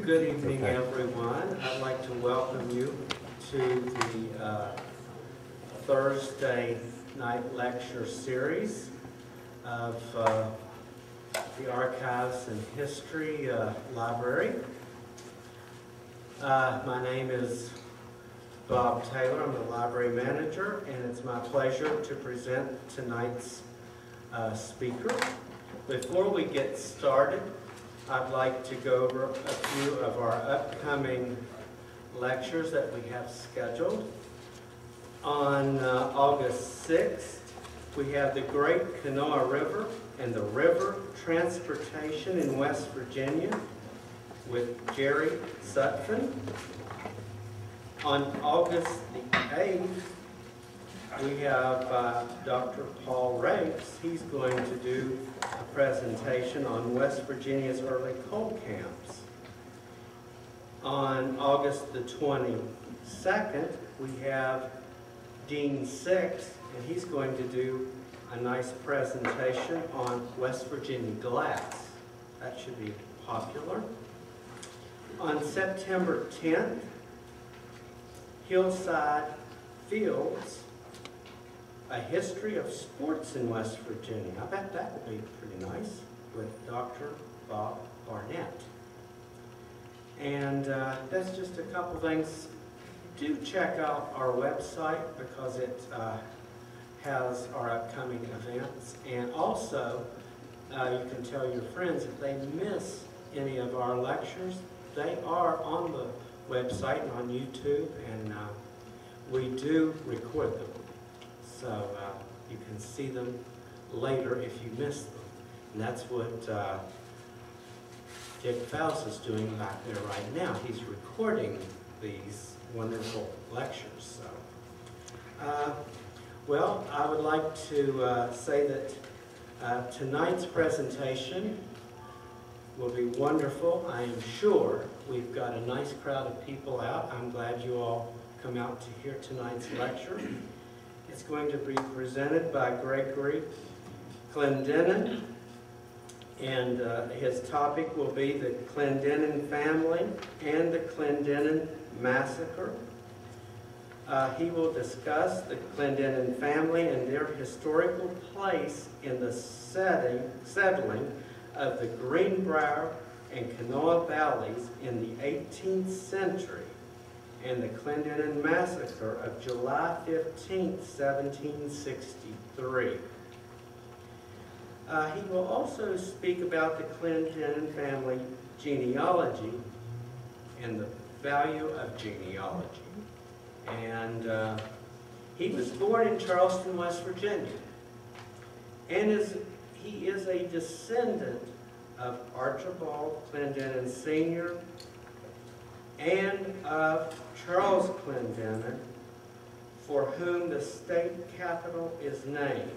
Good evening, everyone. I'd like to welcome you to the Thursday night lecture series of the Archives and History Library. My name is Bob Taylor. I'm the library manager, and it's my pleasure to present tonight's speaker. Before we get started, I'd like to go over a few of our upcoming lectures that we have scheduled. On August 6th, we have the Great Kanawha River and the River Transportation in West Virginia with Jerry Sutphin. On August the 8th, we have Dr. Paul Rakes. He's going to do a presentation on West Virginia's early coal camps. On August the 22nd, we have Dean Six, and he's going to do a nice presentation on West Virginia glass. That should be popular. On September 10th, Hillside Fields, A History of Sports in West Virginia. I bet that will be pretty nice, with Dr. Bob Barnett. And that's just a couple things. Do check out our website because it has our upcoming events. And also, you can tell your friends if they miss any of our lectures, they are on the website and on YouTube, and we do record them. So you can see them later if you miss them. And that's what Dick Faust is doing back there right now. He's recording these wonderful lectures. So, well, I would like to say that tonight's presentation will be wonderful. I am sure we've got a nice crowd of people out. I'm glad you all come out to hear tonight's lecture. It's going to be presented by Gregory Clendenin, and his topic will be the Clendenin family and the Clendenin Massacre. He will discuss the Clendenin family and their historical place in the settling of the Greenbrier and Kanawha valleys in the 18th century and the Clendenin Massacre of July 15, 1763. He will also speak about the Clendenin family genealogy and the value of genealogy. And he was born in Charleston, West Virginia, and he is a descendant of Archibald Clendenin Sr. and of Charles Clendenin, for whom the state capital is named.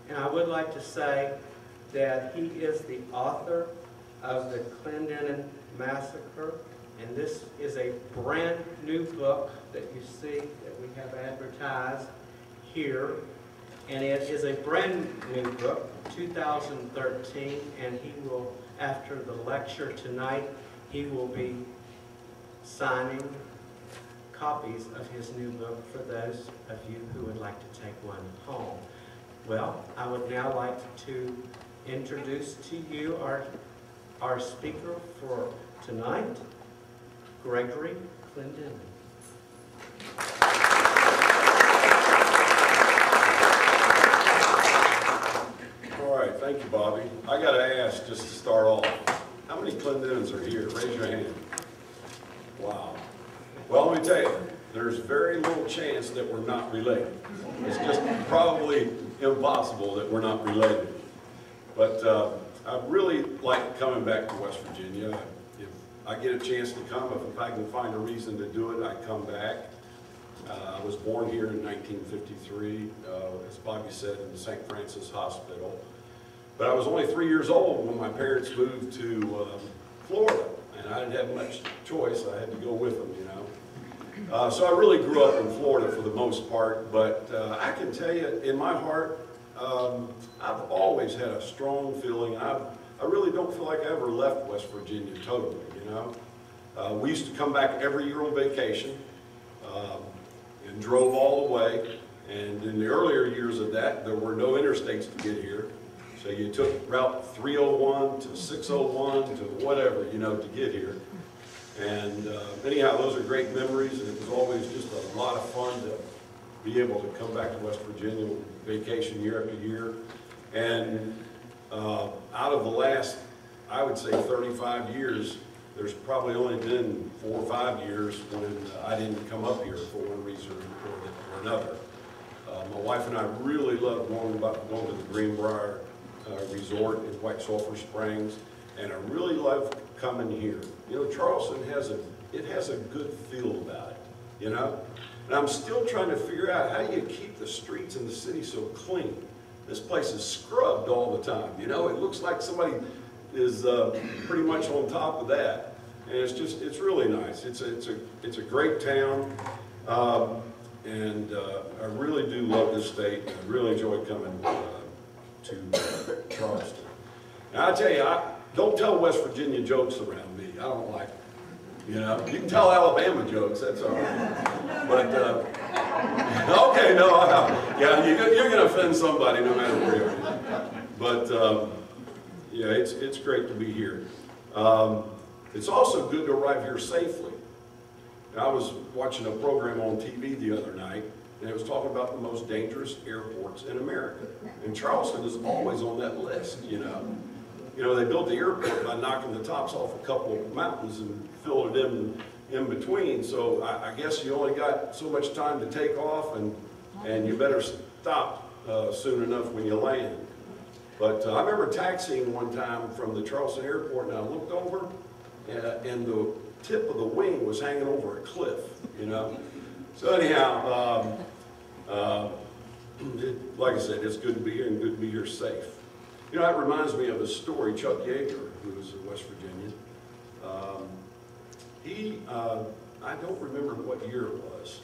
And I would like to say that he is the author of the Clendenin Massacre, and this is a brand new book that you see that we have advertised here. And it is a brand new book, 2013, and he will, after the lecture tonight, he will be signing copies of his new book for those of you who would like to take one home. Well, I would now like to introduce to you our speaker for tonight, Gregory Clendenin. All right, thank you, Bobby. I got to ask, just to start off, how many Clendenins are here? Raise your hand. Wow. Well, let me tell you, there's very little chance that we're not related. It's just probably impossible that we're not related. But I really like coming back to West Virginia. If I get a chance to come, if I can find a reason to do it, I come back. I was born here in 1953, as Bobby said, in the St. Francis Hospital. But I was only 3 years old when my parents moved to Florida, and I didn't have much choice. I had to go with them, you know. So I really grew up in Florida for the most part, but I can tell you, in my heart, I've always had a strong feeling. I really don't feel like I ever left West Virginia totally, you know. We used to come back every year on vacation and drove all the way. And in the earlier years of that, there were no interstates to get here. So you took Route 301 to 601 to whatever, you know, to get here. And anyhow, those are great memories, and it was always just a lot of fun to be able to come back to West Virginia on vacation year after year. And out of the last, I would say 35 years, there's probably only been 4 or 5 years when I didn't come up here for one reason or another. My wife and I really love going to the Greenbrier Resort in White Sulphur Springs, and I really love coming here. You know, Charleston has a good feel about it, you know? And I'm still trying to figure out how you keep the streets in the city so clean. This place is scrubbed all the time, you know? It looks like somebody is pretty much on top of that. And it's really nice. It's a great town. And I really do love this state. I really enjoy coming to Charleston. And I tell you, don't tell West Virginia jokes around me. I don't like them. You know, you can tell Alabama jokes. That's all right. But okay, no, yeah, you're going to offend somebody no matter where you are. But yeah, it's great to be here. It's also good to arrive here safely. I was watching a program on TV the other night, and it was talking about the most dangerous airports in America. And Charleston is always on that list, you know. You know, they built the airport by knocking the tops off a couple of mountains and filled it in between. So I guess you only got so much time to take off, and you better stop soon enough when you land. But I remember taxiing one time from the Charleston airport, and I looked over, and the tip of the wing was hanging over a cliff, you know. So anyhow, like I said, it's good to be here and good to be here safe. You know, that reminds me of a story. Chuck Yeager, who was a West Virginian, I don't remember what year it was,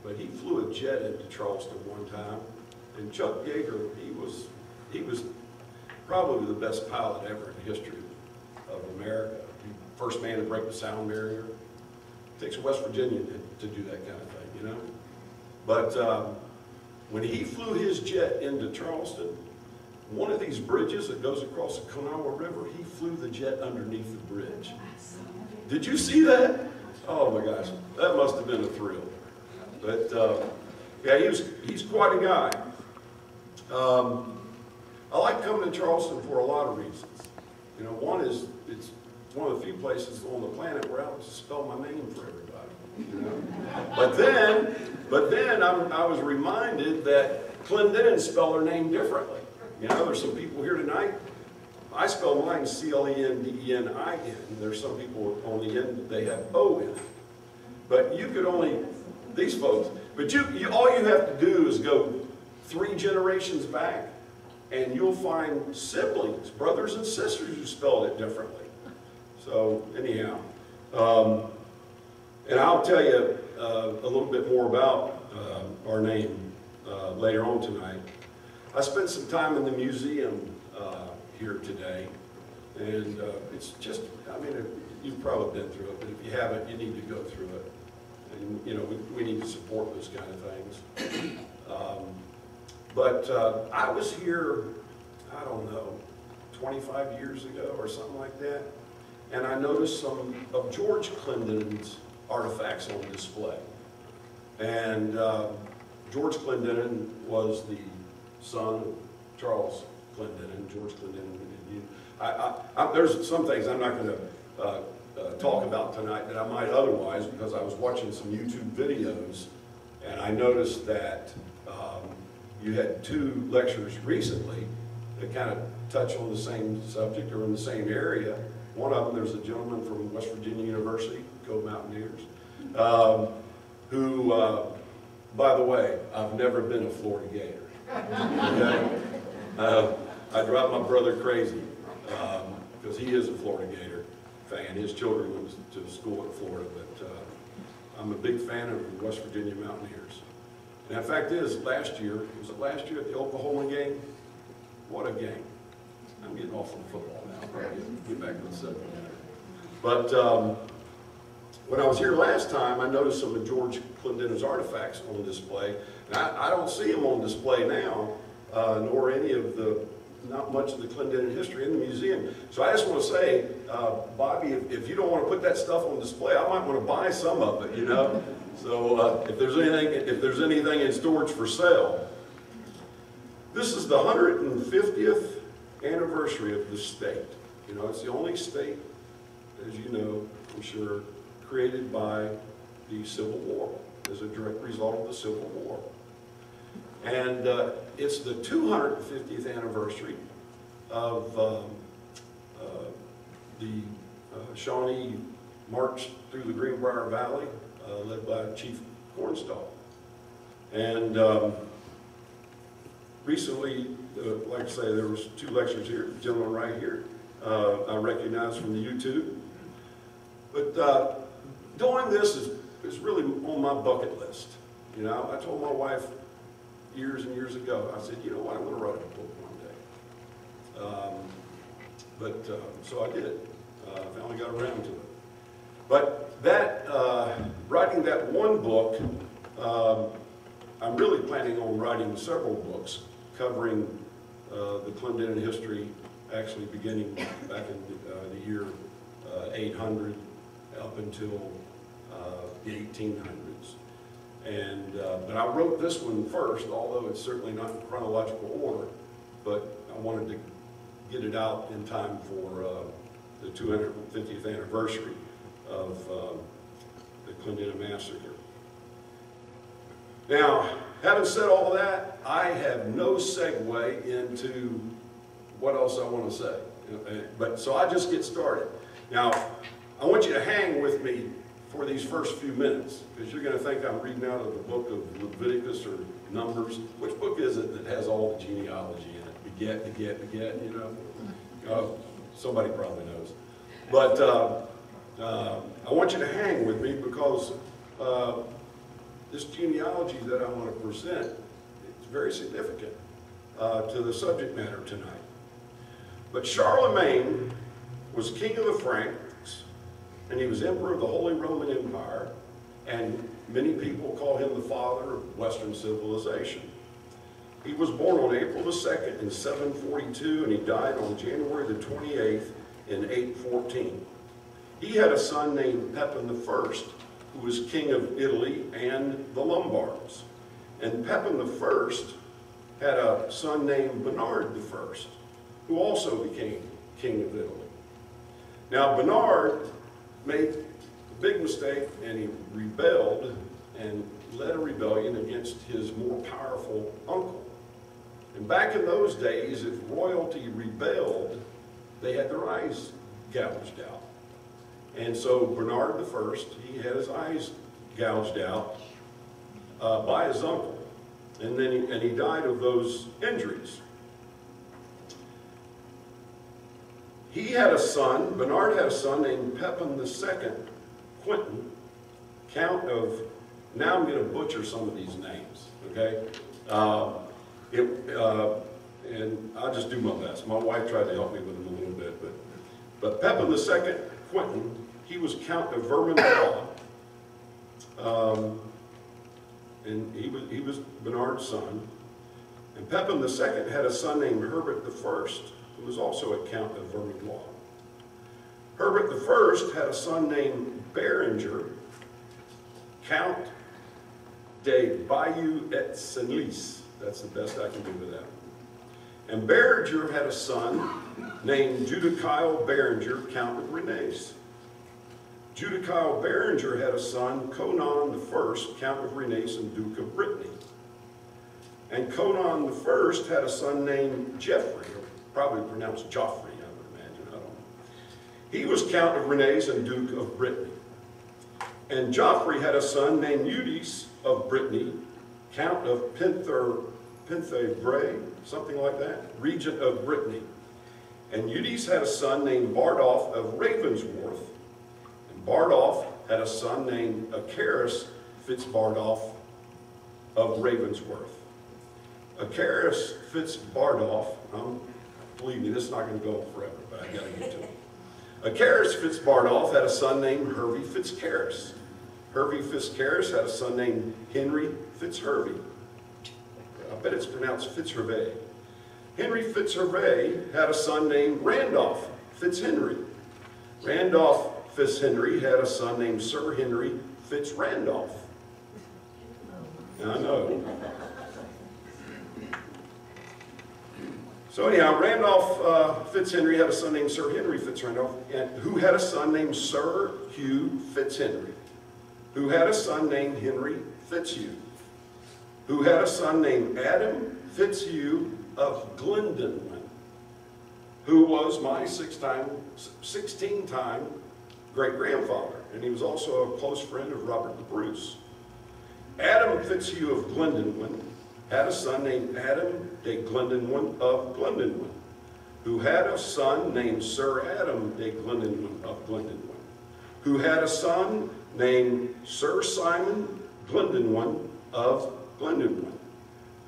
but he flew a jet into Charleston one time, and Chuck Yeager, he was probably the best pilot ever in the history of America. First man to break the sound barrier. It takes a West Virginian to do that kind of thing, you know. But when he flew his jet into Charleston, one of these bridges that goes across the Kanawha River, he flew the jet underneath the bridge. Did you see that? Oh my gosh, that must have been a thrill. But yeah, he's quite a guy. I like coming to Charleston for a lot of reasons. You know, one is it's one of the few places on the planet where I don't spell my name for everybody. You know? But then I was reminded that Clendenin spell their name differently. You know, there's some people here tonight. I spell mine C-L-E-N-D-E-N-I-N. There's some people on the end they have O-N. But you could only, these folks, but all you have to do is go 3 generations back, and you'll find siblings, brothers and sisters who spelled it differently. So anyhow, and I'll tell you a little bit more about our name later on tonight. I spent some time in the museum here today, and it's just, I mean, you've probably been through it, but if you haven't, you need to go through it. And, you know, we need to support those kind of things. But I was here, I don't know, 25 years ago or something like that, and I noticed some of George Clendenin's artifacts on display. And George Clendenin was the son of Charles Clendenin, George Clendenin. There's some things I'm not going to talk about tonight that I might otherwise, because I was watching some YouTube videos, and I noticed that you had 2 lectures recently that kind of touch on the same subject or in the same area. One of them, there's a gentleman from West Virginia University, Go Mountaineers, who, by the way, I've never been a Florida Gator. Okay? I drive my brother crazy because he is a Florida Gator fan. His children went to school in Florida, but I'm a big fan of the West Virginia Mountaineers. And the fact is, last year, was it last year at the Oklahoma game? What a game. I'm getting off from football now. Get back to the subject. But when I was here last time, I noticed some of George Clendenin's artifacts on display. And I don't see them on display now, nor any of the, not much of the Clendenin history in the museum. So I just want to say, Bobby, if you don't want to put that stuff on display, I might want to buy some of it, you know? So if there's anything in storage for sale. This is the 150th anniversary of the state. You know, it's the only state, as you know, I'm sure, created by the Civil War as a direct result of the Civil War. And it's the 250th anniversary of the Shawnee March through the Greenbrier Valley, led by Chief Cornstalk. And recently, like I say, there was 2 lectures here, the gentleman right here, I recognize from the YouTube. But doing this is really on my bucket list. You know, I told my wife years and years ago, I said, you know what, I'm going to write a book one day. So I did. I finally got around to it. But that, writing that one book, I'm really planning on writing several books covering the Clendenin history, actually beginning back in the year 800 up until the 1800s. And, but I wrote this one first, although it's certainly not in chronological order, but I wanted to get it out in time for the 250th anniversary of the Clendenin Massacre. Now, having said all of that, I have no segue into what else I want to say. But so I just get started. Now, I want you to hang with me for these first few minutes, because you're going to think I'm reading out of the book of Leviticus or Numbers. Which book is it that has all the genealogy in it? Beget, you know? Somebody probably knows. But I want you to hang with me, because this genealogy that I want to present is very significant to the subject matter tonight. But Charlemagne was king of the Franks, and he was emperor of the Holy Roman Empire, and many people call him the father of Western civilization. He was born on April the 2nd in 742, and he died on January the 28th in 814. He had a son named Pepin I, who was king of Italy and the Lombards. And Pepin I had a son named Bernard I, who also became king of Italy. Now, Bernard made a big mistake, and he rebelled and led a rebellion against his more powerful uncle. And back in those days, if royalty rebelled, they had their eyes gouged out. And so Bernard I, he had his eyes gouged out by his uncle. And then he died of those injuries. He had a son, Bernard had a son named Pepin II, Quentin, Count of, now I'm going to butcher some of these names, okay? And I'll just do my best. My wife tried to help me with them a little bit, but Pepin II, Quentin, he was Count of Vermandois, and he was Bernard's son. And Pepin II had a son named Herbert I, who was also a Count of Vermandois. Herbert I had a son named Berenger, Count de Bayeux et Senlis. That's the best I can do with that. And Berenger had a son named Judicial Berenger, Count of Rennes. Judicial Berenger had a son, Conan I, Count of Rennes and Duke of Brittany. And Conan I had a son named Geoffrey, or probably pronounced Joffrey, I would imagine, I don't know. He was Count of Rennes and Duke of Brittany. And Joffrey had a son named Eudes of Brittany, Count of Penthévre, something like that, Regent of Brittany. And Eudes had a son named Bardolph of Ravensworth, and Bardolph had a son named Acarus Fitzbardolph of Ravensworth. Acarus Fitzbardolph, believe me, this is not going to go on forever, but I got to get to it. Caris Fitzbardolph had a son named Hervey Fitzcaris. Hervey Fitzcaris had a son named Henry Fitzhervey. I bet it's pronounced Fitzhervey. Henry Fitzhervey had a son named Randolph Fitzhenry. Randolph Fitzhenry had a son named Sir Henry Fitzrandolph. I know. So anyhow, Randolph Fitzhenry had a son named Sir Henry Fitzrandolph, who had a son named Sir Hugh Fitzhenry, who had a son named Henry Fitzhugh, who had a son named Adam Fitzhugh of Clendenin, who was my 16-time great-grandfather, and he was also a close friend of Robert the Bruce. Adam Fitzhugh of Clendenin had a son named Adam de Clendenin of Clendenin, who had a son named Sir Adam de Clendenin of Clendenin, who had a son named Sir Simon Clendenin of Clendenin,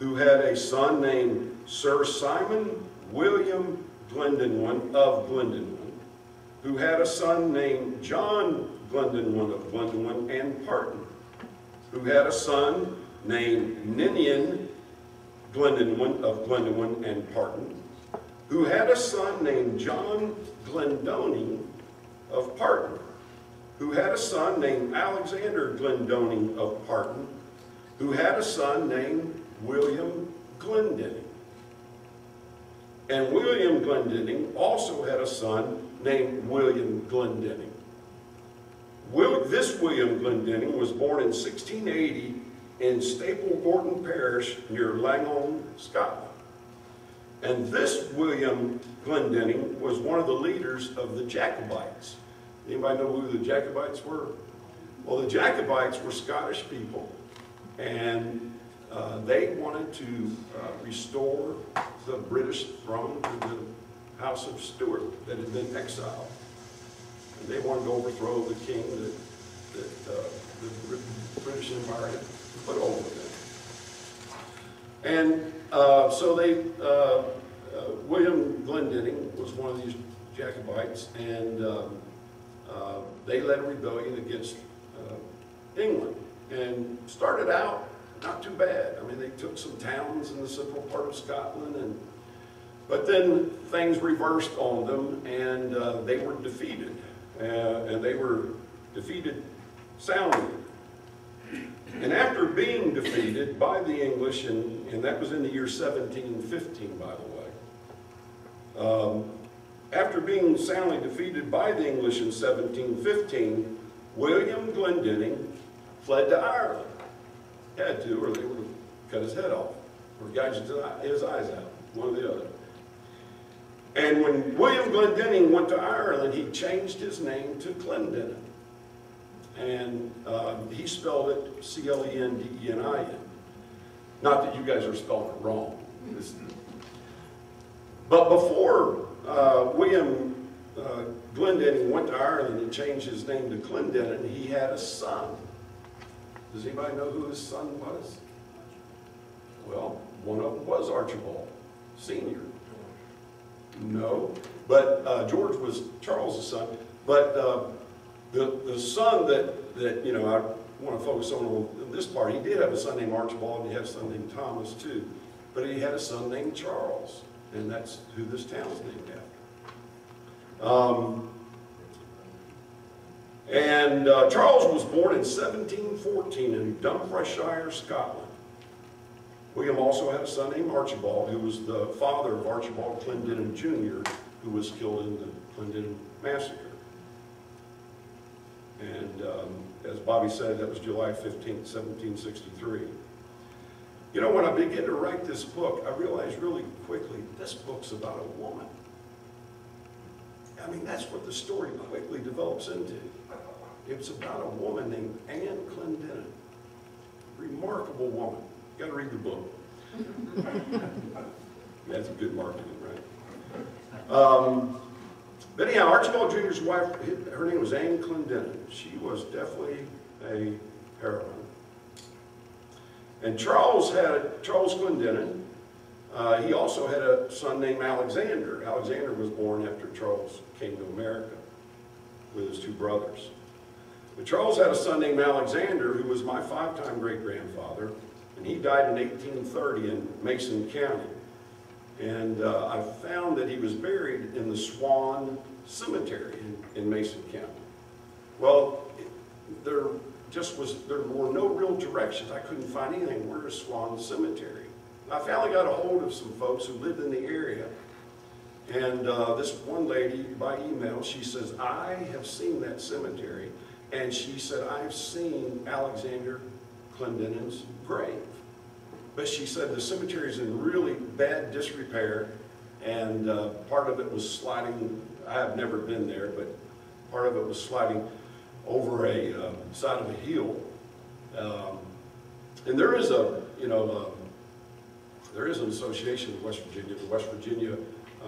who had a son named Sir Simon William Clendenin of Clendenin, who had a son named John Clendenin of Clendenin and Parton, who had a son named Ninian Clendenin of Clendenin and Parton, who had a son named John Clendenin of Parton, who had a son named Alexander Clendenin of Parton, who had a son named William Clendenin. And William Clendenin also had a son named William Clendenin. This William Clendenin was born in 1680 in Staple Gorton Parish near Langholm, Scotland. And this William Clendenin was one of the leaders of the Jacobites. Anybody know who the Jacobites were? Well, the Jacobites were Scottish people, and they wanted to restore the British throne to the House of Stuart that had been exiled. And they wanted to overthrow the king that the British Empire had put over them. And so William Clendenin was one of these Jacobites, and they led a rebellion against England, and started out not too bad. I mean, they took some towns in the central part of Scotland, but then things reversed on them, and they were defeated, and they were defeated soundly. And after being defeated by the English, and that was in the year 1715, by the way, after being soundly defeated by the English in 1715, William Clendenin fled to Ireland. Had to, or they would have cut his head off, or gouged his eyes out, one or the other. And when William Clendenin went to Ireland, he changed his name to Clendenin. And he spelled it C-L-E-N-D-E-N-I-N. Not that you guys are spelling it wrong. But before William Clendenin went to Ireland and changed his name to Clendenin, he had a son. Does anybody know who his son was? Well, one of them was Archibald Sr. No, but George was Charles' son. But the son that you know, I want to focus on this part, he did have a son named Archibald, and he had a son named Thomas too. But he had a son named Charles, and that's who this town is named after. Charles was born in 1714 in Dumfriesshire, Scotland. William also had a son named Archibald, who was the father of Archibald Clendenin Jr., who was killed in the Clendenin Massacre. And as Bobby said, that was July 15th, 1763. You know, when I began to write this book, I realized really quickly, this book's about a woman. I mean, that's what the story quickly develops into. It's about a woman named Anne Clendenin. Remarkable woman. You got to read the book. That's a good marketing, right? But anyhow, Archibald Jr.'s wife, her name was Anne Clendenin. She was definitely a heroine. And Charles Clendenin, he also had a son named Alexander. Alexander was born after Charles came to America. with his two brothers. But Charles had a son named Alexander, who was my 5-time great-grandfather, and he died in 1830 in Mason County. And I found that he was buried in the Swan Cemetery in Mason County. Well, there were no real directions. I couldn't find anything. Where's Swan Cemetery? I finally got a hold of some folks who lived in the area. And this one lady, by email, she says, I have seen that cemetery. And she said, I've seen Alexander Clendenin's grave. But she said the cemetery is in really bad disrepair, and part of it was sliding. I have never been there, but part of it was sliding over a side of a hill. And there is there is an association in West Virginia, the West Virginia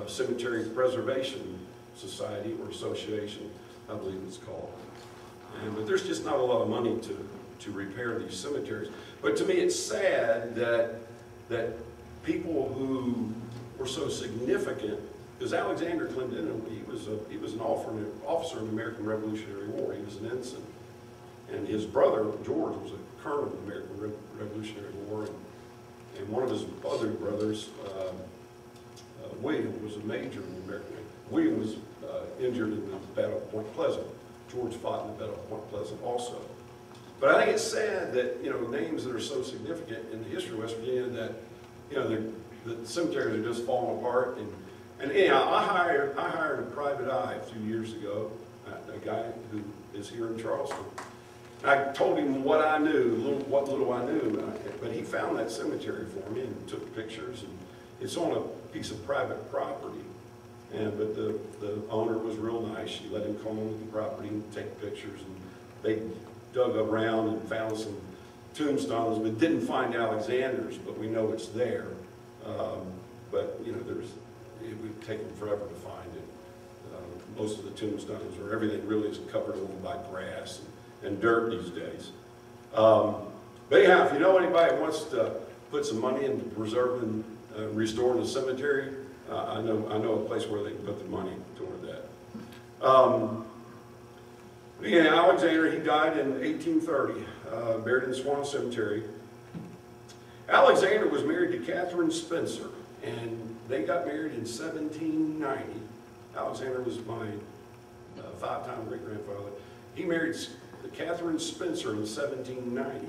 Cemetery Preservation Society, or Association, I believe it's called. But there's just not a lot of money to repair these cemeteries. But to me, it's sad that people who were so significant, because Alexander Clendenin, he was an officer in the American Revolutionary War. He was an ensign, and his brother George was a colonel in the American Revolutionary War, and one of his other brothers, William, was a major in the American. William was injured in the Battle of Point Pleasant. George fought in the Battle of Point Pleasant also. But I think it's sad that, names that are so significant in the history of West Virginia that, the cemeteries are just falling apart. And anyhow, I hired a private eye a few years ago, a guy who is here in Charleston. I told him what I knew, what little I knew, but he found that cemetery for me and took pictures. And it's on a piece of private property. But the owner was real nice. She let him come on the property and take pictures. And they dug around and found some tombstones, but didn't find Alexander's, but we know it's there. But it would take them forever to find it. Most of the tombstones, or everything really, is covered over by grass and dirt these days. But anyhow, if you know anybody who wants to put some money into preserving, restoring the cemetery, I know a place where they can put the money toward that. Alexander, he died in 1830, buried in the Swan Cemetery. Alexander was married to Catherine Spencer, and they got married in 1790. Alexander was my 5-time great-grandfather. He married Catherine Spencer in 1790,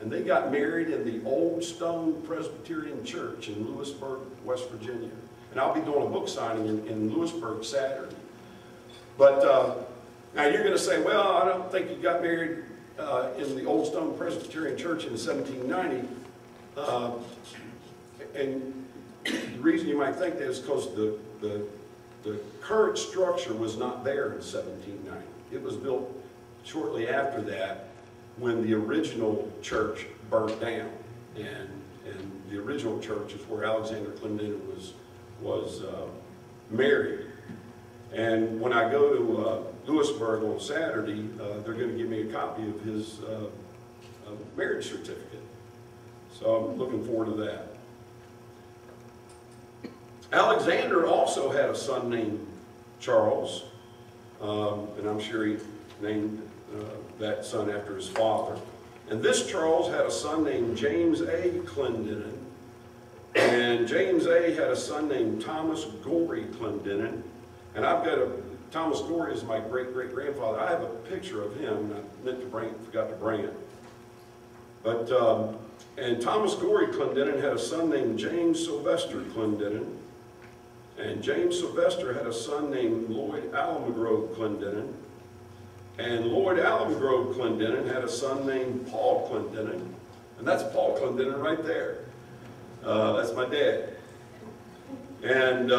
and they got married in the Old Stone Presbyterian Church in Lewisburg, West Virginia. And I'll be doing a book signing in Lewisburg Saturday. But now you're going to say, well, I don't think you got married in the Old Stone Presbyterian Church in 1790. And the reason you might think that is because the current structure was not there in 1790. It was built shortly after that, when the original church burnt down. And the original church is where Alexander Clendenin was married. And when I go to Lewisburg on Saturday, they're going to give me a copy of his marriage certificate. So I'm looking forward to that. Alexander also had a son named Charles, and I'm sure he named that son after his father. And this Charles had a son named James A. Clendenin, and James A. had a son named Thomas Gorey Clendenin. And Thomas Gorey is my great-great-grandfather. I have a picture of him, and I meant to bring it, forgot to bring it. But, and Thomas Gorey Clendenin had a son named James Sylvester Clendenin. And James Sylvester had a son named Lloyd Alamagrove Clendenin. And Lloyd Alamagrove Clendenin had a son named Paul Clendenin. And that's Paul Clendenin right there. That's my dad. And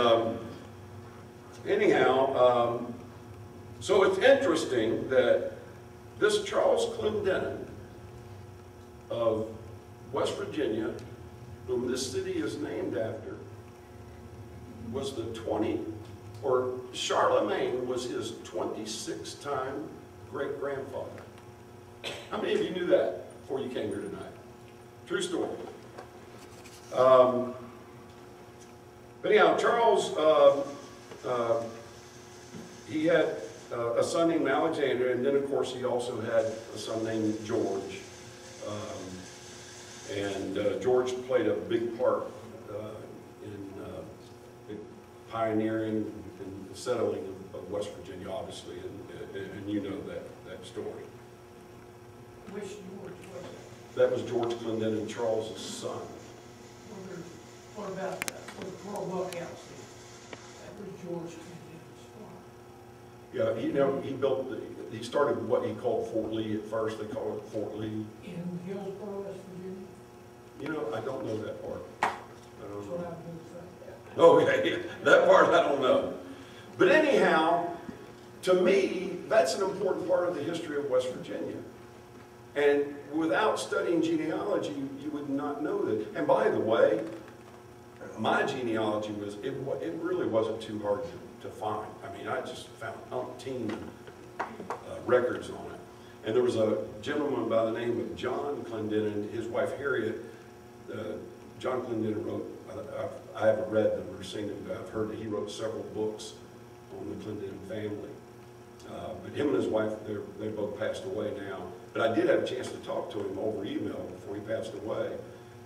anyhow, so it's interesting that this Charles Clendenin of West Virginia, whom this city is named after, was Charlemagne was his 26th-time great-grandfather. How many of you knew that before you came here tonight? True story. But anyhow, Charles, he had a son named Alexander, and then of course he also had a son named George. George played a big part in pioneering and settling of West Virginia, obviously, and you know that story. Which George was it? That was George Clendenin, Charles's son. What about that? What look else? That was George Clendenin's farm. Yeah, he started what he called Fort Lee at first. They called it Fort Lee. In Hillsborough, West Virginia? I don't know that part. I don't That's know. what I've been saying. Oh, yeah, that part I don't know. But anyhow, to me, that's an important part of the history of West Virginia. And without studying genealogy, you would not know that. And by the way, my genealogy it really wasn't too hard to find. I mean, I just found umpteen records on it. And there was a gentleman by the name of John Clendenin, his wife Harriet. John Clendenin wrote, I haven't read them or seen them, but I've heard that he wrote several books on the Clendenin family. But him and his wife, they both passed away now. But I did have a chance to talk to him over email before he passed away.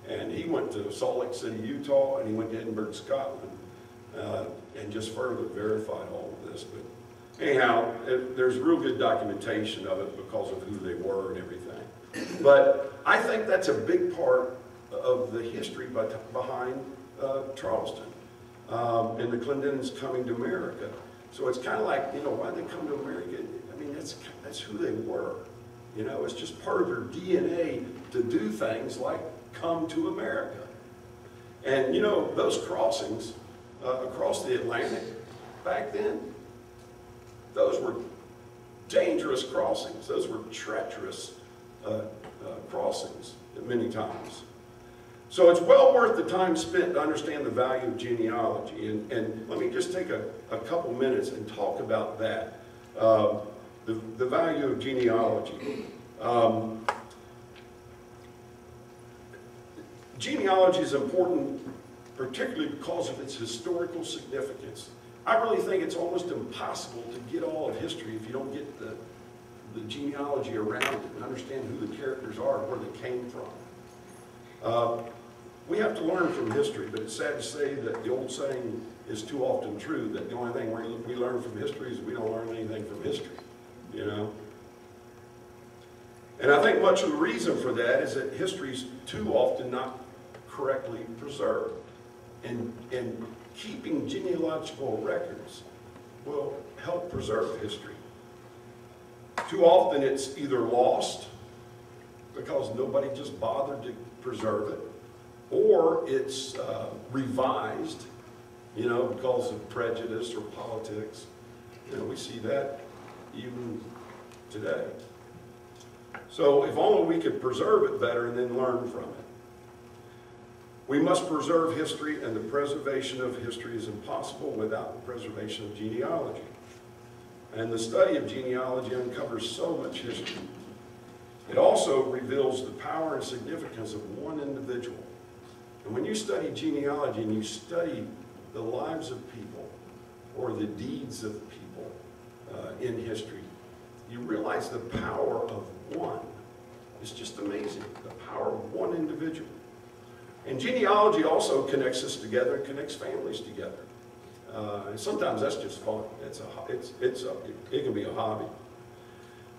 And he went to Salt Lake City, Utah, and he went to Edinburgh, Scotland, and just further verified all of this. But anyhow, there's real good documentation of it because of who they were and everything. But I think that's a big part of the history behind Charleston and the Clendenins coming to America. So it's kind of like, why did they come to America? I mean, that's who they were. It's just part of their DNA to do things like come to America. And those crossings across the Atlantic back then, those were dangerous crossings. Those were treacherous crossings at many times. So it's well worth the time spent to understand the value of genealogy. And let me just take a couple minutes and talk about that. The value of genealogy. Genealogy is important, particularly because of its historical significance. I really think it's almost impossible to get all of history if you don't get the genealogy around it and understand who the characters are and where they came from. We have to learn from history, but it's sad to say that the old saying is too often true, that the only thing we learn from history is we don't learn anything from history, And I think much of the reason for that is that history is too often not correctly preserved. And keeping genealogical records will help preserve history. Too often it's either lost because nobody just bothered to preserve it, or it's revised, because of prejudice or politics. We see that even today. So if only we could preserve it better and then learn from it. We must preserve history, and the preservation of history is impossible without the preservation of genealogy. And the study of genealogy uncovers so much history. It also reveals the power and significance of one individual. And when you study genealogy and you study the lives of people or the deeds of people in history, you realize the power of one. It's just amazing, the power of one individual. And genealogy also connects us together and connects families together. And sometimes that's just fun. It can be a hobby.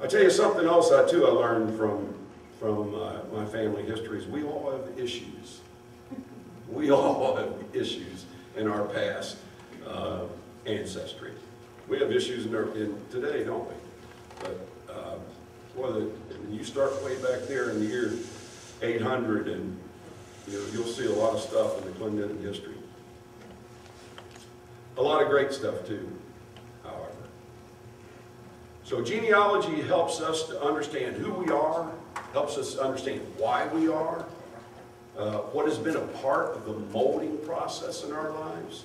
I'll tell you something else I learned from my family histories. We all have issues. We all have issues in our past ancestry. We have issues in today, don't we? But when you start way back there in the year 800, and you'll see a lot of stuff in the Clendenin history. A lot of great stuff too, however. So genealogy helps us to understand who we are, helps us understand why we are, what has been a part of the molding process in our lives.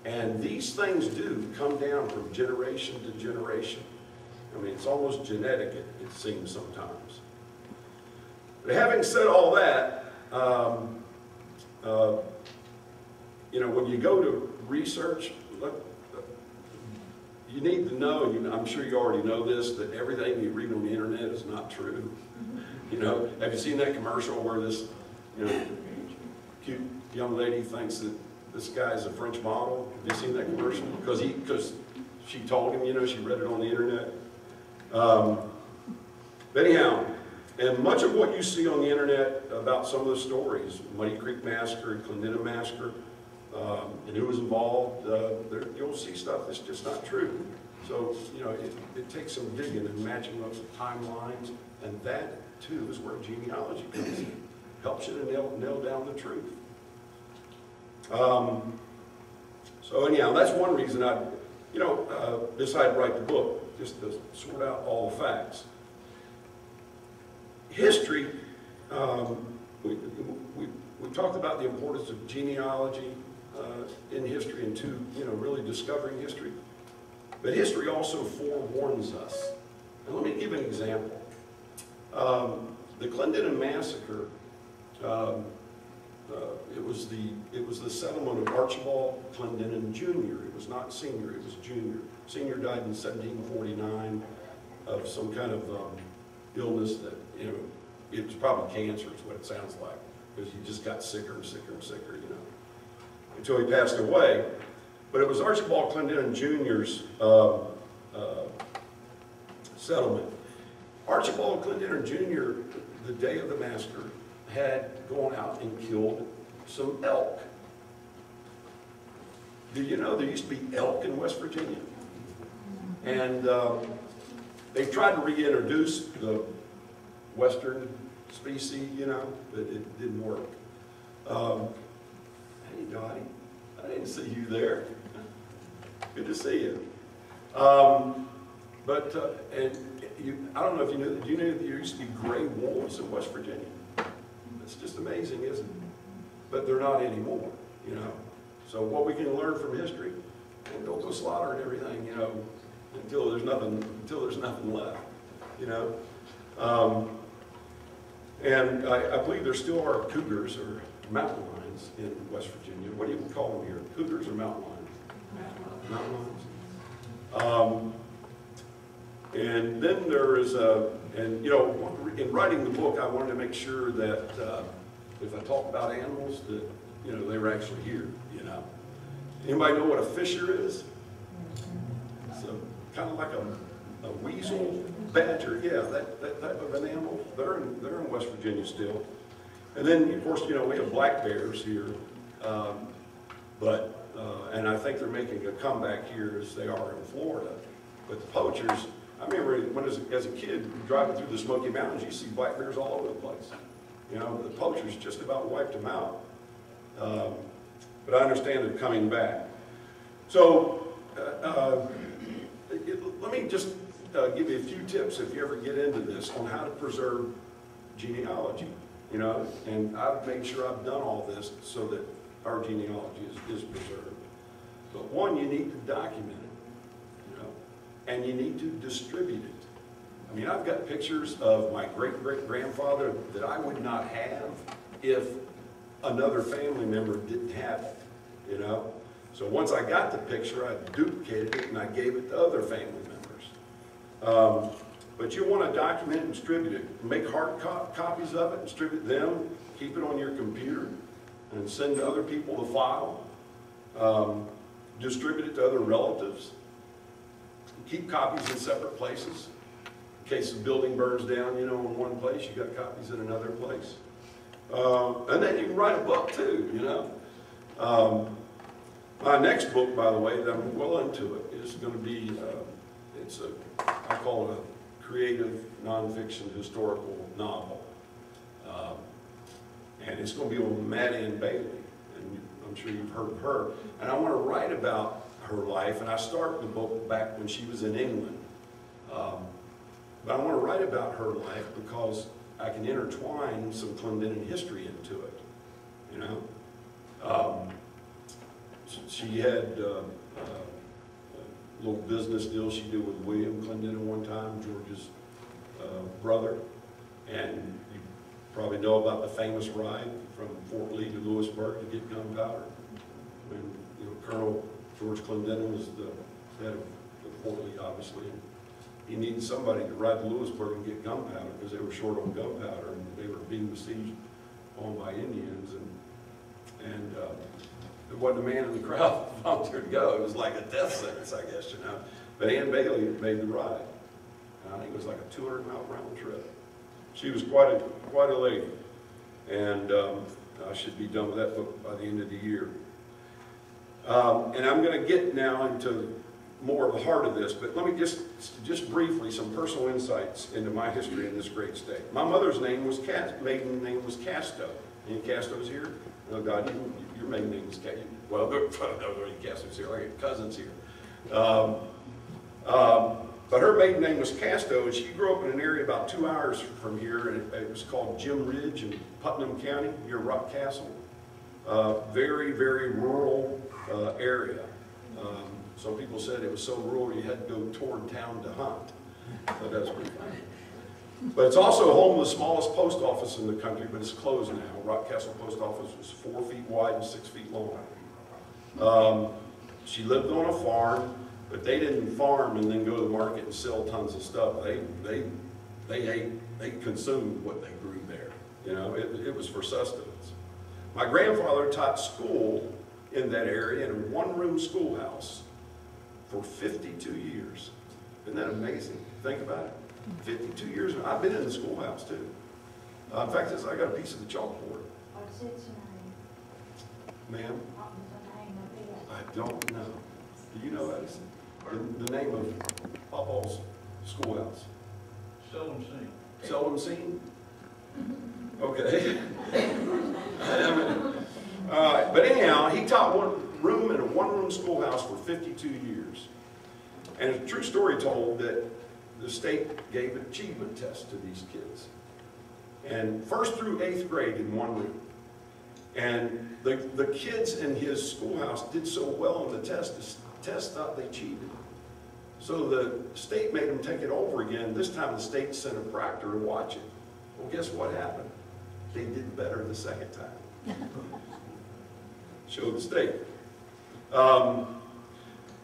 And these things do come down from generation to generation. I mean, it's almost genetic, it seems sometimes. But having said all that, when you go to research, you need to know, and I'm sure you already know this, that everything you read on the internet is not true. You know, have you seen that commercial where this, you know, cute young lady thinks that this guy is a French model? Have you seen that commercial? Because she told him, you know, she read it on the internet. But anyhow, and much of what you see on the internet about some of the stories, Muddy Creek Massacre, Clendenin Massacre, and who was involved, you'll see stuff that's just not true. So, you know, it takes some digging and matching up some timelines, and that, too, is where genealogy comes in. Helps you to nail down the truth. So anyhow, that's one reason I, you know, decided to write the book, just to sort out all the facts. History, we talked about the importance of genealogy in history and to, you know, really discovering history. But history also forewarns us. And let me give an example. The Clendenin Massacre, it was the settlement of Archibald Clendenin Jr. It was not Sr., it was Jr. Sr. died in 1749 of some kind of illness that, you know, it was probably cancer is what it sounds like, because he just got sicker and sicker and sicker, you know, until he passed away. But it was Archibald Clendenin Jr.'s settlement. Archibald Clendenin Jr., the day of the massacre, had gone out and killed some elk. Did you know there used to be elk in West Virginia? And they tried to reintroduce the western species, you know, but it didn't work. Hey, Dottie, I didn't see you there. Good to see you. I don't know if you knew that. Do you know that there used to be gray wolves in West Virginia? It's just amazing, isn't it? But they're not anymore, you know. So what we can learn from history, and don't go slaughtering everything, you know, until there's nothing left, you know. And I believe there still are cougars or mountain lions in West Virginia. What do you call them here? Cougars or mountain lions? Mountain lions. And then there is and you know, in writing the book, I wanted to make sure that if I talk about animals, that, you know, they were actually here, you know. Anybody know what a fisher is? It's kind of like a weasel, badger, yeah, that type of an animal. They're in West Virginia still. And then, of course, you know, we have black bears here, and I think they're making a comeback here as they are in Florida. But the poachers, I remember when as a kid driving through the Smoky Mountains, you see black bears all over the place. You know, the poachers just about wiped them out. But I understand they're coming back. So let me just give you a few tips if you ever get into this on how to preserve genealogy. You know, and I've made sure I've done all this so that our genealogy is preserved. But one, you need to document it, you know, and you need to distribute it. I mean, I've got pictures of my great-great-grandfather that I would not have if another family member didn't have it, you know. So once I got the picture, I duplicated it and I gave it to other family members. But you want to document and distribute it. Make hard copies of it, distribute them, keep it on your computer, and send to other people the file. Distribute it to other relatives. Keep copies in separate places. In case the building burns down, you know, in one place, you got copies in another place. And then you can write a book too, you know. My next book, by the way, that I'm well into it, is going to be, I call it a creative, nonfiction, historical novel. And it's going to be on Maddie and Bailey, and I'm sure you've heard of her. And I want to write about her life, and I start the book back when she was in England. But I want to write about her life because I can intertwine some Clendenin history into it, you know. She had a little business deal she did with William Clendenin one time, George's brother. And you probably know about the famous ride from Fort Lee to Lewisburg to get gunpowder. When, you know, Colonel George Clendenin was the head of Fort obviously. He needed somebody to ride to Lewisburg and get gunpowder because they were short on gunpowder and they were being besieged on by Indians. And there wasn't a man in the crowd that volunteered to go. It was like a death sentence, I guess, you know. But Ann Bailey made the ride. And I think it was like a 200-mile round trip. She was quite a lady. And I should be done with that book by the end of the year. And I'm going to get now into more of the heart of this, but let me just briefly, some personal insights into my history in this great state. My mother's name was maiden name was Casto. Any Castos here? Oh God, your maiden name is Casto. Well, there are any Castos here. I got cousins here. But her maiden name was Casto, and she grew up in an area about 2 hours from here, and it was called Jim Ridge in Putnam County, near Rock Castle. Very, very rural area. Some people said it was so rural you had to go toward town to hunt. But that's pretty funny. But it's also home of the smallest post office in the country, but it's closed now. Rock Castle Post Office was 4 feet wide and 6 feet long. She lived on a farm, but they didn't farm and then go to the market and sell tons of stuff. They consumed what they grew there. You know, it was for sustenance. My grandfather taught school in that area in a one-room schoolhouse for 52 years. Isn't that amazing? Think about it. 52 years. I've been in the schoolhouse too. In fact, I got a piece of the chalkboard. What's its name? Ma'am? What was the name of it? I don't know. Do you know, Edison? The name of Papa's schoolhouse? Seldom seen. Seldom seen? Okay. All right. But anyhow, he taught one room in a one-room schoolhouse for 52 years. And a true story told that the state gave an achievement test to these kids. And 1st through 8th grade in one room. And the kids in his schoolhouse did so well on the test thought they cheated. So the state made them take it over again. This time the state sent a proctor to watch it. Well, guess what happened? They did better the second time. Showed the state.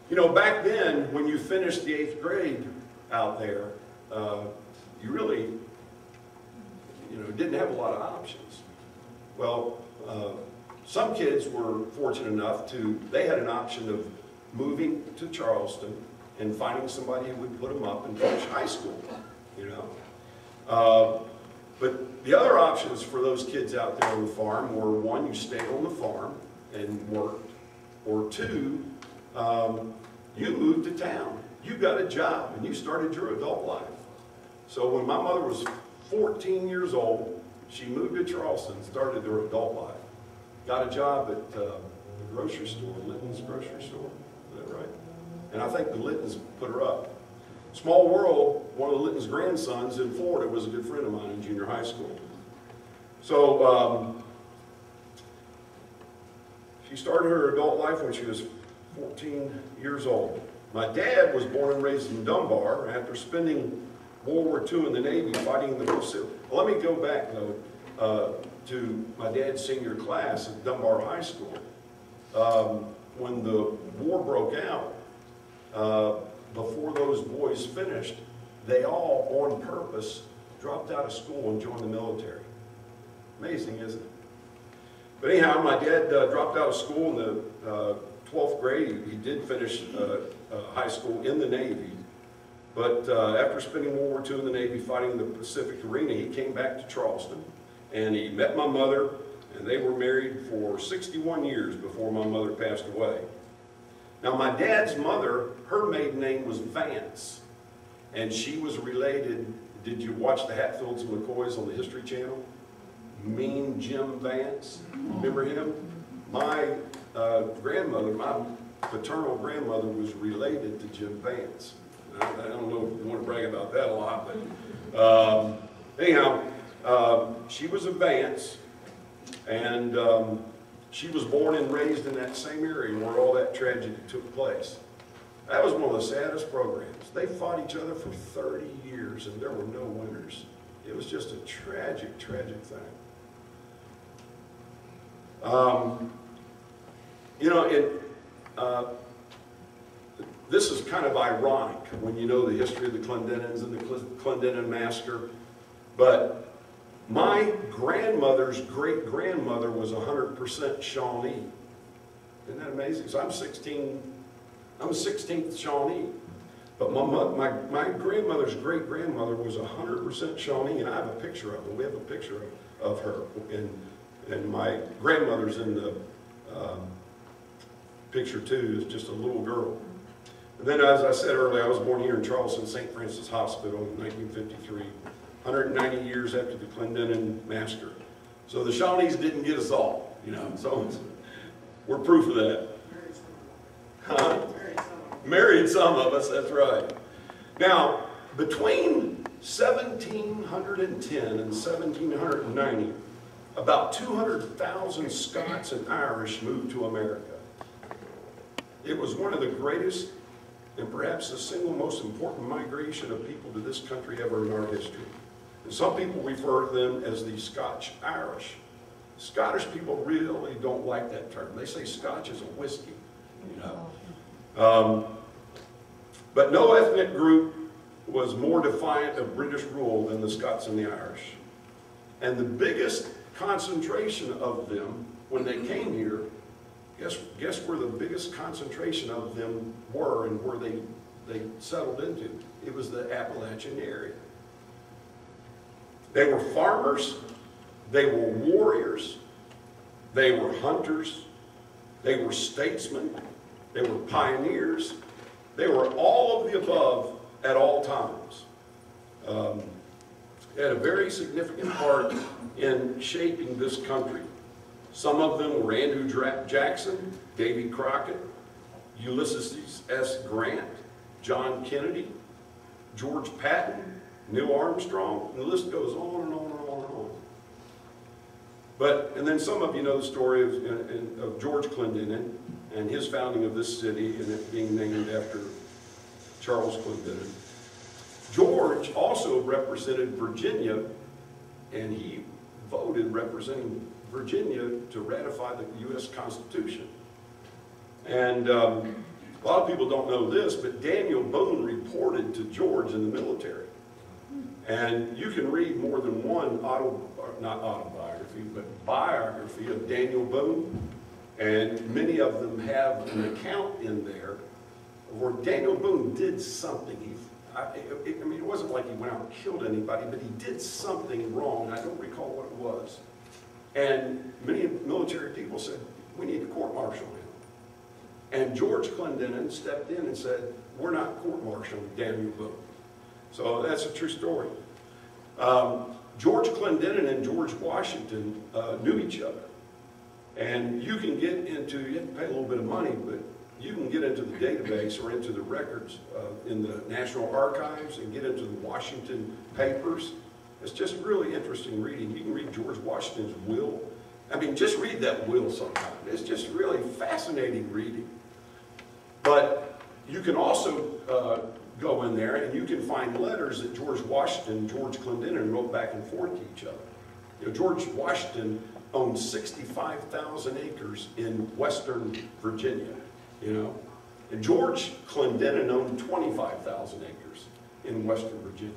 You know, back then, when you finished the 8th grade out there, you really, didn't have a lot of options. Well, some kids were fortunate enough they had an option of moving to Charleston and finding somebody who would put them up and finish high school, But the other options for those kids out there on the farm were, one, you stayed on the farm and worked, or two, you moved to town. You got a job and you started your adult life. So when my mother was 14 years old, she moved to Charleston, started her adult life. Got a job at the grocery store, Litton's grocery store. Is that right? And I think the Littons put her up. Small world, one of the Litton's grandsons in Florida was a good friend of mine in junior high school. So she started her adult life when she was 14 years old. My dad was born and raised in Dunbar after spending World War II in the Navy fighting in the Pacific. Well, let me go back, though, to my dad's senior class at Dunbar High School. When the war broke out, before those boys finished, they all, on purpose, dropped out of school and joined the military. Amazing, isn't it? But anyhow, my dad dropped out of school in the 12th grade. He did finish high school in the Navy. But after spending World War II in the Navy fighting in the Pacific arena, he came back to Charleston. And he met my mother, and they were married for 61 years before my mother passed away. Now, my dad's mother, her maiden name was Vance. And she was related, did you watch the Hatfields and McCoys on the History Channel? Mean Jim Vance, remember him? My grandmother, my paternal grandmother was related to Jim Vance. I don't know if you want to brag about that a lot, but anyhow, she was a Vance, and she was born and raised in that same area where all that tragedy took place. That was one of the saddest programs. They fought each other for 30 years, and there were no winners. It was just a tragic, tragic thing. this is kind of ironic when you know the history of the Clendenins and the Clendenin Massacre, but my grandmother's great-grandmother was 100% Shawnee. Isn't that amazing? So I'm a 16th Shawnee. But my grandmother's great-grandmother was 100% Shawnee, and I have a picture of her. We have a picture of her. And my grandmother's in the picture too, is just a little girl. And then, as I said earlier, I was born here in Charleston, St. Francis Hospital in 1953, 190 years after the Clendenin Massacre. So the Shawnees didn't get us all, you know, so we're proof of that. Huh? Married some of us, that's right. Now, between 1710 and 1790, about 200,000 Scots and Irish moved to America. It was one of the greatest and perhaps the single most important migration of people to this country ever in our history. And some people refer to them as the Scotch-Irish. Scottish people really don't like that term. They say Scotch is a whiskey, you know. But no ethnic group was more defiant of British rule than the Scots and the Irish. And the biggest concentration of them, when they came here, guess where the biggest concentration of them were and where they settled into? It was the Appalachian area. They were farmers, they were warriors, they were hunters, they were statesmen, they were pioneers, they were all of the above at all times. They had a very significant part in shaping this country. Some of them were Andrew Jackson, Davy Crockett, Ulysses S. Grant, John Kennedy, George Patton, Neil Armstrong, and the list goes on and on and on and on. And then some of you know the story of George Clendenin and his founding of this city and it being named after Charles Clendenin. George also represented Virginia, and he voted representing Virginia to ratify the U.S. Constitution. And a lot of people don't know this, but Daniel Boone reported to George in the military. And you can read more than one not autobiography, but biography of Daniel Boone. And many of them have an account in there where Daniel Boone did something. I mean, it wasn't like he went out and killed anybody, but he did something wrong. I don't recall what it was. And many military people said, we need to court-martial him. And George Clendenin stepped in and said, we're not court-martialing Daniel Boone. So that's a true story. George Clendenin and George Washington knew each other. And you can get into, you have to pay a little bit of money, but you can get into the database or into the records in the National Archives and get into the Washington papers. It's just really interesting reading. You can read George Washington's will. I mean, just read that will sometime. It's just really fascinating reading. But you can also go in there and you can find letters that George Washington and George Clendenin wrote back and forth to each other. You know, George Washington owned 65,000 acres in western Virginia, you know. And George Clendenin owned 25,000 acres in western Virginia.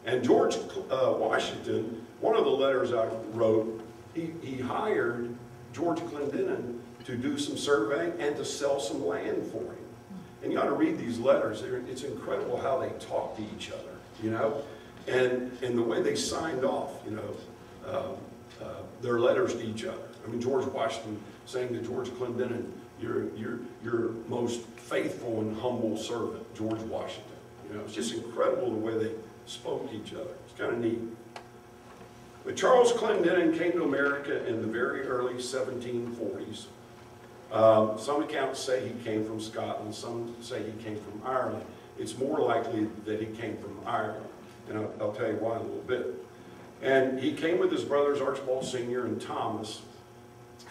And George Washington, one of the letters I wrote, he hired George Clendenin to do some surveying and to sell some land for him. And you ought to read these letters. It's incredible how they talk to each other, you know, and the way they signed off, you know, their letters to each other. I mean, George Washington saying to George Clendenin, your most faithful and humble servant, George Washington. You know, it's just incredible the way they spoke to each other. It's kind of neat. But Charles Clendenin came to America in the very early 1740s. Some accounts say he came from Scotland, some say he came from Ireland. It's more likely that he came from Ireland, and I'll tell you why in a little bit. And he came with his brothers Archibald Sr. and Thomas,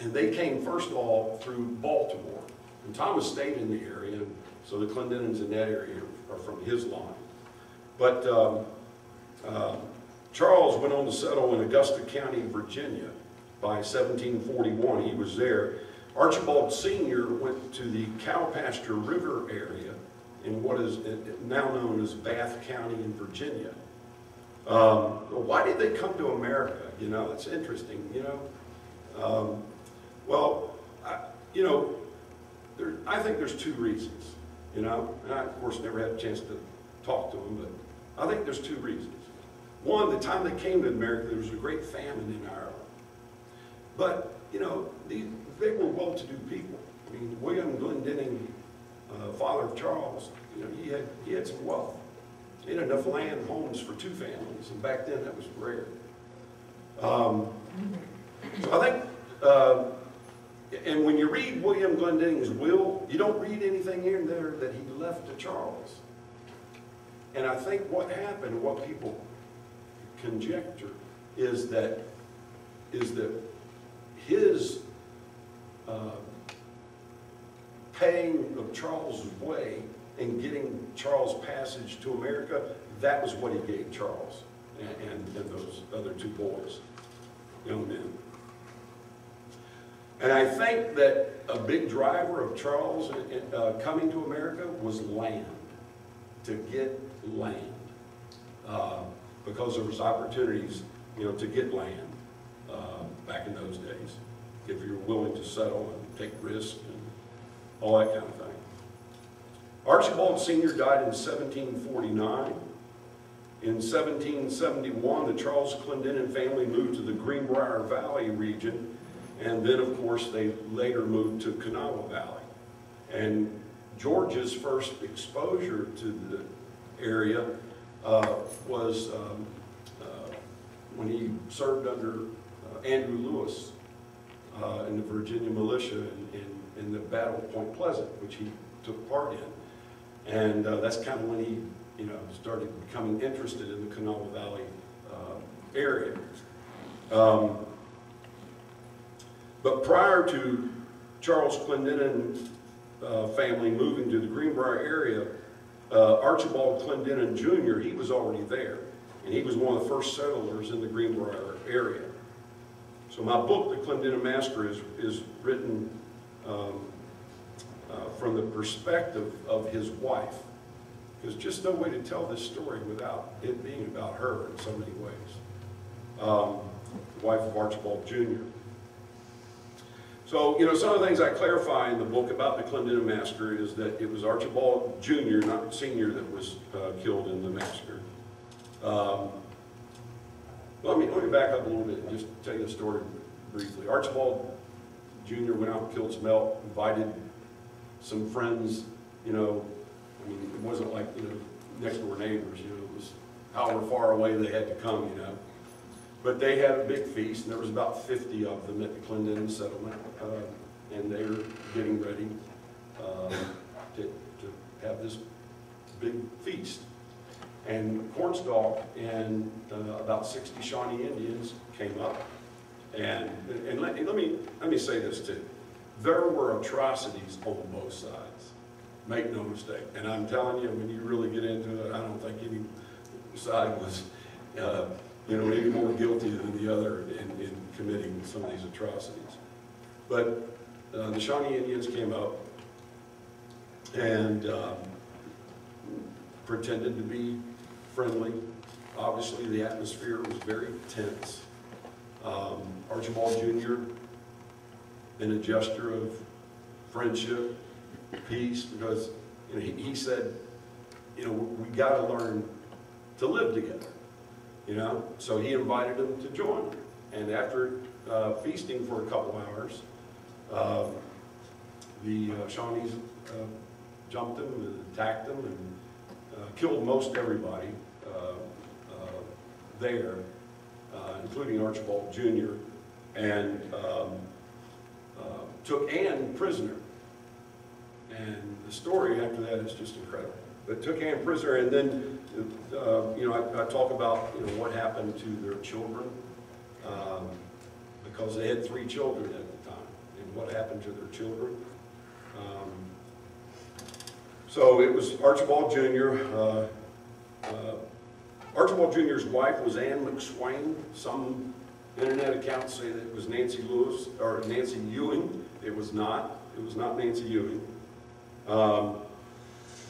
and they came first of all through Baltimore. And Thomas stayed in the area, so the Clendenins in that area are from his line. But Charles went on to settle in Augusta County, Virginia by 1741. He was there. Archibald Sr. went to the Cowpasture River area in what is now known as Bath County in Virginia. Why did they come to America? You know, it's interesting, you know. I think there's two reasons, you know. And I, of course, never had a chance to talk to them, but I think there's two reasons. One, the time they came to America, there was a great famine in Ireland. But, you know, they were well-to-do people. I mean, William Clendenin, father of Charles, you know, he had some wealth. He had enough land and homes for two families, and back then that was rare. So I think, and when you read William Clendenin's will, you don't read anything in there that he left to Charles. And I think what happened, what people conjecture, is that his paying of Charles' way and getting Charles' passage to America, that was what he gave Charles and those other two boys, young men. And I think that a big driver of Charles coming to America was land, to get land, because there was opportunities, you know, to get land back in those days, if you were willing to settle and take risks and all that kind of thing. Archibald Sr. died in 1749. In 1771, the Charles Clendenin family moved to the Greenbrier Valley region, and then, of course, they later moved to Kanawha Valley. And George's first exposure to the area was when he served under Andrew Lewis in the Virginia militia in the Battle of Point Pleasant, which he took part in. And that's kind of when he, you know, started becoming interested in the Kanawha Valley area. But prior to Charles Clendenin family moving to the Greenbrier area, Archibald Clendenin Jr., he was already there. And he was one of the first settlers in the Greenbrier area. So my book, The Clendenin Massacre, is written from the perspective of his wife. There's just no way to tell this story without it being about her in so many ways. The wife of Archibald Jr. So, you know, some of the things I clarify in the book about the Clendenin Massacre is that it was Archibald Jr., not Sr., that was killed in the massacre. Let me back up a little bit and just tell you the story briefly. Archibald Jr. went out and killed some elk, invited some friends, you know. I mean, it wasn't like, you know, next door neighbors, you know, it was however far away they had to come, you know. But they had a big feast, and there was about 50 of them at the Clendenin settlement, and they were getting ready to have this big feast. And Cornstalk and about 60 Shawnee Indians came up, and let me say this too. There were atrocities on both sides. Make no mistake. And I'm telling you, when you really get into it, I don't think any side was, you know, any more guilty than the other in committing some of these atrocities. But the Shawnee Indians came up and pretended to be friendly. Obviously, the atmosphere was very tense. Archibald Jr., in a gesture of friendship, peace, because, you know, he said, you know, we got to learn to live together, you know. So he invited them to join him. And after feasting for a couple hours, the Shawnees jumped him and attacked him and killed most everybody there, including Archibald Jr., and took Anne prisoner. And the story after that is just incredible. But took Anne prisoner, and then, you know, I talk about, you know, what happened to their children, because they had 3 children at the time, and what happened to their children. So it was Archibald Jr. Archibald Jr.'s wife was Anne McSwain. Some internet accounts say that it was Nancy Lewis, or Nancy Ewing. It was not. It was not Nancy Ewing.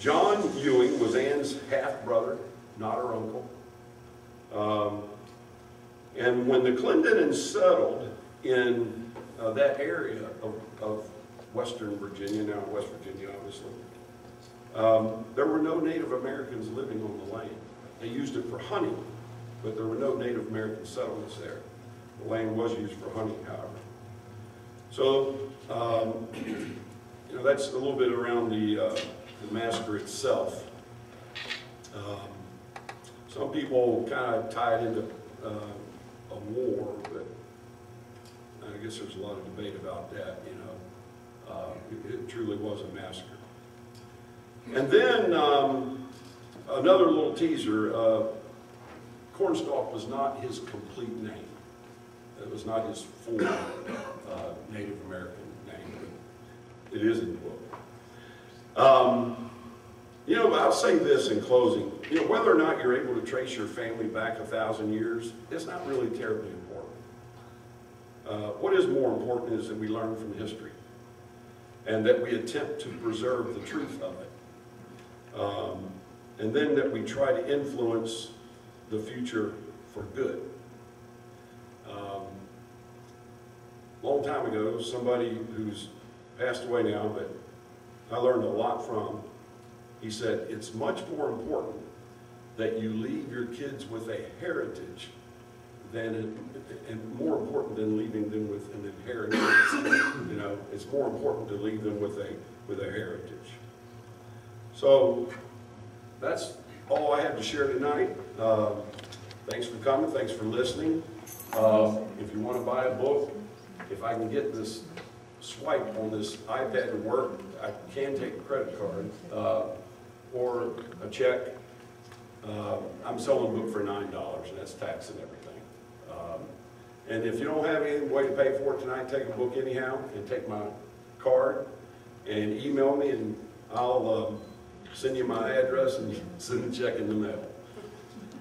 John Ewing was Ann's half-brother, not her uncle. And when the Clendenins settled in that area of western Virginia, now West Virginia obviously, there were no Native Americans living on the land. They used it for hunting, but there were no Native American settlements there. The land was used for hunting, however. So, you know, that's a little bit around the massacre itself. Some people kind of tie it into a war, but I guess there's a lot of debate about that, you know. It truly was a massacre. And then another little teaser, Cornstalk was not his complete name. It was not his full Native American name, but it is in the book. You know, I'll say this in closing. You know, whether or not you're able to trace your family back 1,000 years, it's not really terribly important. What is more important is that we learn from history and that we attempt to preserve the truth of it. And then that we try to influence the future for good. Long time ago, somebody who's passed away now, but I learned a lot from, he said, it's much more important that you leave your kids with a heritage and more important than leaving them with an inheritance. You know, it's more important to leave them with a heritage. So that's all I have to share tonight. Thanks for coming. Thanks for listening. If you want to buy a book, if I can get this swipe on this iPad to work, I can take a credit card or a check. I'm selling a book for $9, and that's tax and everything. And if you don't have any way to pay for it tonight, take a book anyhow and take my card and email me, and I'll send you my address and send a check in the mail.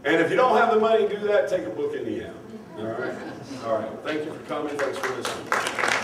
And if you don't have the money to do that, take a book anyhow. All right? All right. Thank you for coming. Thanks for listening.